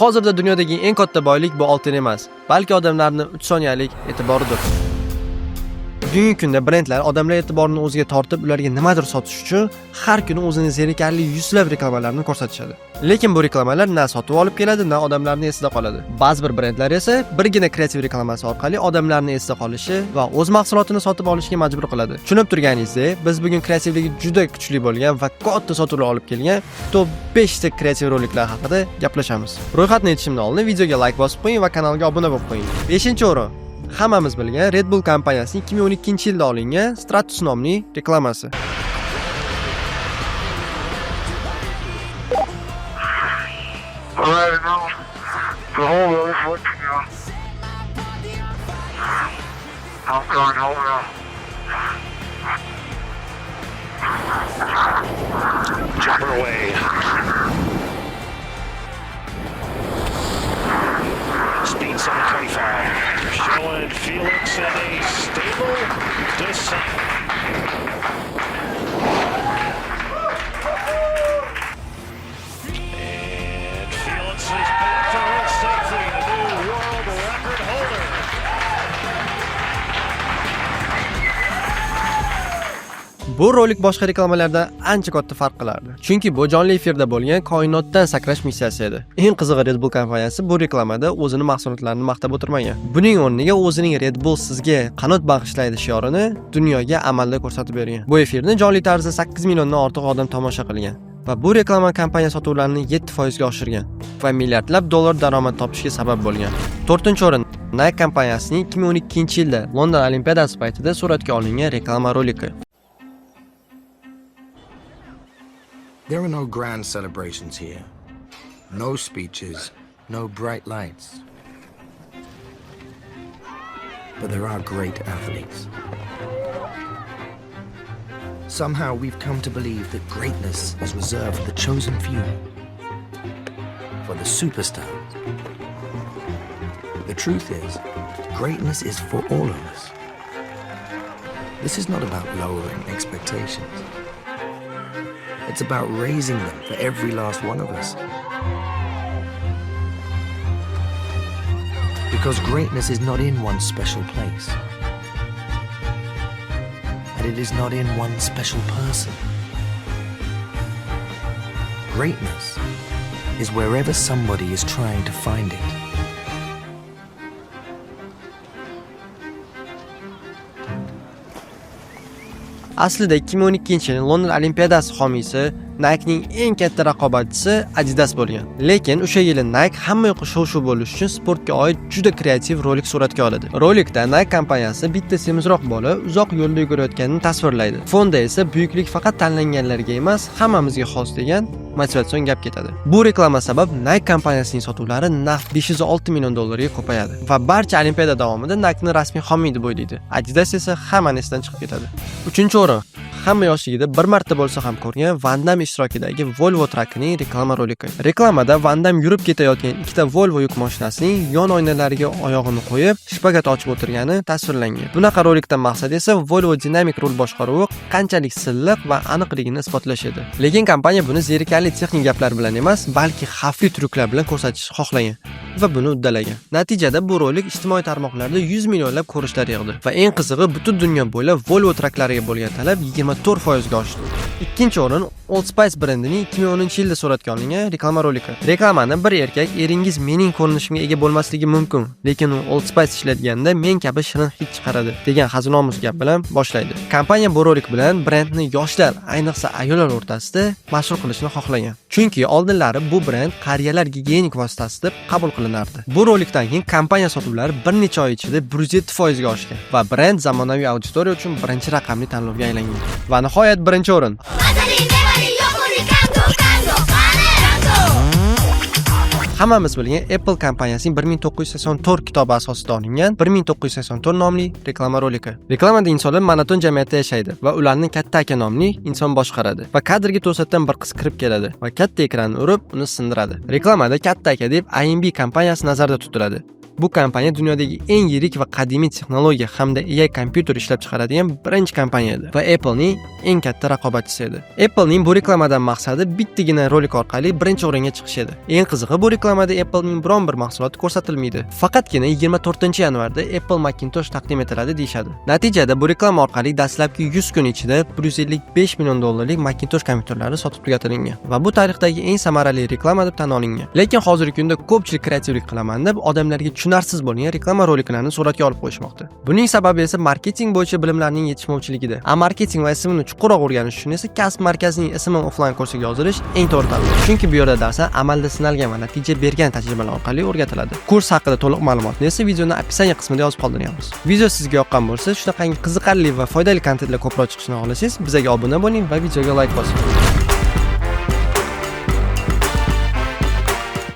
Hozirda dunyodagi eng katta boylik bu oltin emas, balki odamlarning 3 soniyalik e'tiboridir. Bugungi kunda brendlar odamlar e'tiborini o'ziga tortib, ularga nimadir sotish uchun har kuni o'zini zerikarli yuzlab reklamalarni ko'rsatishadi. Lekin bu reklamalar na sotib olib keladi, na odamlarning esida qoladi. Ba'zi bir brendlar esa birgina kreativ reklamasi orqali odamlarning esida qolishi va o'z mahsulotini sotib olishga majbur qiladi. Tushunib turganingizdek, biz bugun kreativligi juda kuchli bo'lgan va katta sotuvlar olib kelgan top 5 ta kreativ roliklar haqida gaplashamiz. Ro'yxatni aytishimdan oldin videoga like bosib qo'ying va kanalga obuna bo'lib qo'ying. 5-o'rin. Hammamiz bilgan Red Bull kompaniyasining 2012-yilda olingan Stratus nomli reklamasi. Jumper away. Speed 725. Showing Felix in a stable descent. And Felix is back to it safely. The new world record holder. Bu rolik boshqa reklamalardan ancha katta farq qilardi. Chunki bu jonli efirda bo'lgan koinotdan sakrash missiyasi edi. Eng qizig'i Red Bull kompaniyasi bu reklamada o'zining mahsulotlarini maqtab o'tirmagan. Buning o'rniga o'zining Red Bull sizga qanot bag'ishlaydi shiorini dunyoga amalda ko'rsatib bergan. Bu efirni jonli tarzda 8 milliondan ortiq odam tomosha qilgan. Va bu reklama kompaniya sotuvlarini 7% ga oshirgan va milliardlab dollar daromad topishga sabab bo'lgan. 4-o'rin Nike kompaniyasining 2012-yilda London Olimpiadasi paytida suratga olingan reklama roliki. There are no grand celebrations here. No speeches, no bright lights. But there are great athletes. Somehow we've come to believe that greatness is reserved for the chosen few, for the superstars. The truth is, greatness is for all of us. This is not about lowering expectations. It's about raising them for every last one of us. Because greatness is not in one special place. And it is not in one special person. Greatness is wherever somebody is trying to find it. Aslida 2012-yil London Olimpiadasi homiysi Nike'ning eng katta raqobatchisi Adidas bo'lgan. Lekin o'sha yili Nike hamma yoqqa shov-shuv bo'lish uchun sportga oid juda kreativ rolik suratga oladi. Rolikda Nike kompaniyasi bitta semizroq bola uzoq yo'lda yugurayotganini tasvirlaydi. Fonda esa buyuklik faqat tanlanganlarga emas, hammamizga xos degan motivatsion gap ketadi. Bu reklama sabab Nike kompaniyasining sotuvlari naq 506 million dollarga ko'payadi va barcha olimpiada davomida Nike'ni rasmiy homiy deb o'ylaydi. Adidas esa hammani esdan chiqib ketadi. 3-o'rin hamma yoshligida bir marta bo'lsa ham ko'rgan Van Damme ishtirokidagi Volvo Truck'ning reklama roliki. Reklamada Van Damme yurib ketayotgan ikkita Volvo yuk mashinasining yon oynalariga oyog'ini qo'yib, shpagat ochib o'tirgani tasvirlangan. Bunaqa rolikdan maqsad esa Volvo dinamik rul boshqaruvi qanchalik silliq va aniqligini isbotlash edi. Lekin kompaniya buni zerikarli texnik gaplar bilan emas, balki xavfli tryuklar bilan ko'rsatishni xohlagan va buni uddalagan. Natijada bu rolik ijtimoiy tarmoqlarda 100 millionlab ko'rishlar yig'di va eng qizig'i butun dunyo bo'ylab Volvo Trucklariga bo'lgan talab 24% ga oshdi. 2-o'rin Old Spice brendining 2010-yilda suratga olingan reklama roliki. Reklamani bir erkak eringiz mening ko'rinishimga ega bo'lmasligi mumkin, lekin u Old Spice ishlatganda men kabi shirin hid chiqaradi degan hazinomus gap bilan boshlaydi. Kompaniya bu rolik bilan brendni yoshlar, ayniqsa ayollar o'rtasida mashhur qilishni xohlagan. Chunki oldinlari bu brend qariyalar gigiyenik vositasi deb qabul qilinardi. Bu rolikdan keyin kompaniya sotuvlari bir necha oy ichida 107% ga oshgan va brend zamonaviy auditoriya uchun birinchi raqamli tanlovga aylangan. Va nihoyat 1-o'rin. Hammamiz bilgan Apple kompaniyasining 1984 kitobi asosida olingan 1984 nomli reklama roliki. Reklamada insonlar monoton jamiyatda yashaydi va ularni katta aka nomli inson boshqaradi va kadrga to'satdan bir qiz kirib keladi va katta ekranni urib, uni sindiradi. Reklamada katta aka deb IMB kompaniyasi nazarda tutiladi. Bu kompaniya dunyodagi eng yirik va qadimiy texnologiya hamda AI kompyuter ishlab chiqaradigan birinchi kompaniya edi va Apple'ning eng katta raqobatchisi edi. Apple'ning bu reklamadan maqsadi bittagina rolik orqali birinchi o'ringa chiqish edi. Eng qizig'i, bu reklamada Apple'ning biron bir mahsuloti ko'rsatilmaydi. Faqatgina 24-yanvarda Apple Macintosh taqdim etiladi deyshadi. Natijada bu reklama orqali dastlabki 100 kun ichida $155 million Macintosh kompyuterlari sotib tugatilgan va bu tarixdagi eng samarali reklama deb tan olingan. Lekin hozirgi kunda ko'pchilik kreativlik qilaman deb odamlarga tushunarsiz bo'lgan reklama roliklarini suratga olib qo'yishmoqda. Buning sababi esa marketing bo'yicha bilimlarning yetishmovchiligida. Marketing va SM'ni chuqurroq o'rganish uchun esa kasb markazining SM offline kursiga yozilish eng to'g'ri tanlov. Chunki bu yerda darslar amalda sinalgan va natija bergan tajribalar orqali o'rgatiladi. Kurs haqida to'liq ma'lumotni esa videoning opisiya qismida yozib qoldiramiz. Video sizga yoqqan bo'lsa, shunaqangi qiziqarli va foydali kontentlar ko'proq chiqishini xohlasangiz, bizga obuna bo'ling va videoga like bosing.